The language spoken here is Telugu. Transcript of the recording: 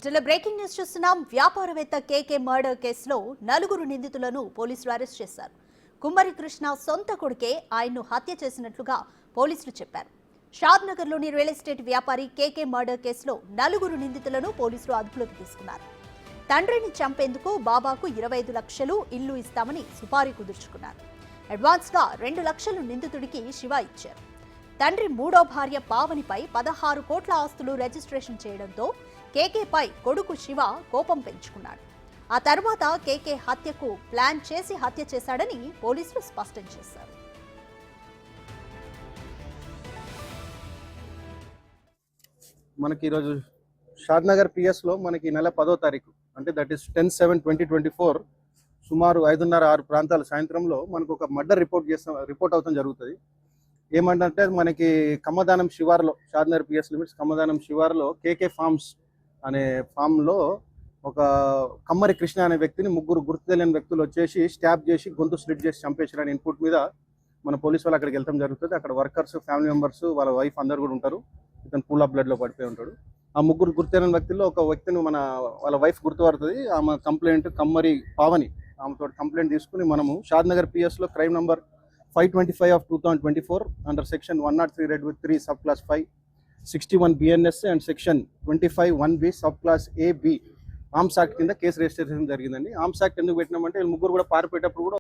బ్రేకింగ్ న్యూస్ చూస్తున్నాం. వ్యాపారవేత్త కేకే మర్డర్ కేసులో 4 నిందితులను పోలీసులు అరెస్ట్ చేశారు. కుమ్మరి కృష్ణ సొంత కొడుకే ఆయన్ను హత్య చేసినట్లుగా పోలీసులు చెప్పారు. షాద్నగర్లోని రియల్ ఎస్టేట్ వ్యాపారి కేకే మర్డర్ కేసులో 4 నిందితులను పోలీసులు అదుపులోకి తీసుకున్నారు. తండ్రిని చంపేందుకు బాబాకు 25 లక్షలు ఇల్లు ఇస్తామని సుపారీ కుదుర్చుకున్నారు. అడ్వాన్స్ గా 2 లక్షలు నిందితుడికి శివ ఇచ్చారు. తండ్రి మూడో భార్య పావనిపై 16 కోట్ల ఆస్తులు రిజిస్ట్రేషన్ చేయడంతో కేకేపై కొడుకు శివ కోపం పెంచుకున్నాడు. ఆ తర్వాత కేకే హత్యకు ప్లాన్ చేసి హత్య చేశాడని పోలీసులు స్పష్టం చేశారు. మనకి ఈరోజు షాద్నగర్ పిఎస్లో మనకి నెల 10వ తారీఖు అంటే దట్ ఈస్ 10/7/2024 సుమారు 5:30-6 ప్రాంతాల సాయంత్రంలో మనకు ఒక మర్డర్ రిపోర్ట్ అవడం జరుగుతుంది. ఏమంటే మనకి కమ్మదానం శివార్లో, షాద్నగర్ పిఎస్ లిమిట్స్ కమ్మదానం శివార్లో కేకే ఫార్మ్స్ అనే ఫామ్లో ఒక కమ్మరి కృష్ణ అనే వ్యక్తిని 3 గుర్తు తెలియని వ్యక్తులు వచ్చేసి స్టాప్ చేసి గొంతు స్లిట్ చేసి చంపేసారని ఇన్పుట్ మీద మన పోలీసు వాళ్ళు అక్కడికి వెళ్తాం జరుగుతుంది. అక్కడ వర్కర్స్, ఫ్యామిలీ మెంబర్స్, వాళ్ళ వైఫ్ అందరు కూడా ఉంటారు. ఇతను పూల్ ఆఫ్ బ్లడ్లో పడిపోయి ఉంటాడు. ఆ 3 గుర్తు తెలియని వ్యక్తుల్లో ఒక వ్యక్తిని వాళ్ళ వైఫ్ గుర్తుపడుతుంది. ఆమె కంప్లైంట్ కమ్మరి పావని, ఆమెతో కంప్లైంట్ తీసుకుని మనము షాద్నగర్ పిఎస్లో crime number 525/2024 under section 103 read with 3 sub clause 5 61 BNS and section 25(1)B sub clause AB arms act కింద కేసు రిజిస్టర్ చేయడం జరిగిందండి. ఆర్మ్స్ యాక్ట్ ఎందుకు పెట్టినామంటే వీళ్ళు 3 కూడా పారిపోయేటప్పుడు కూడా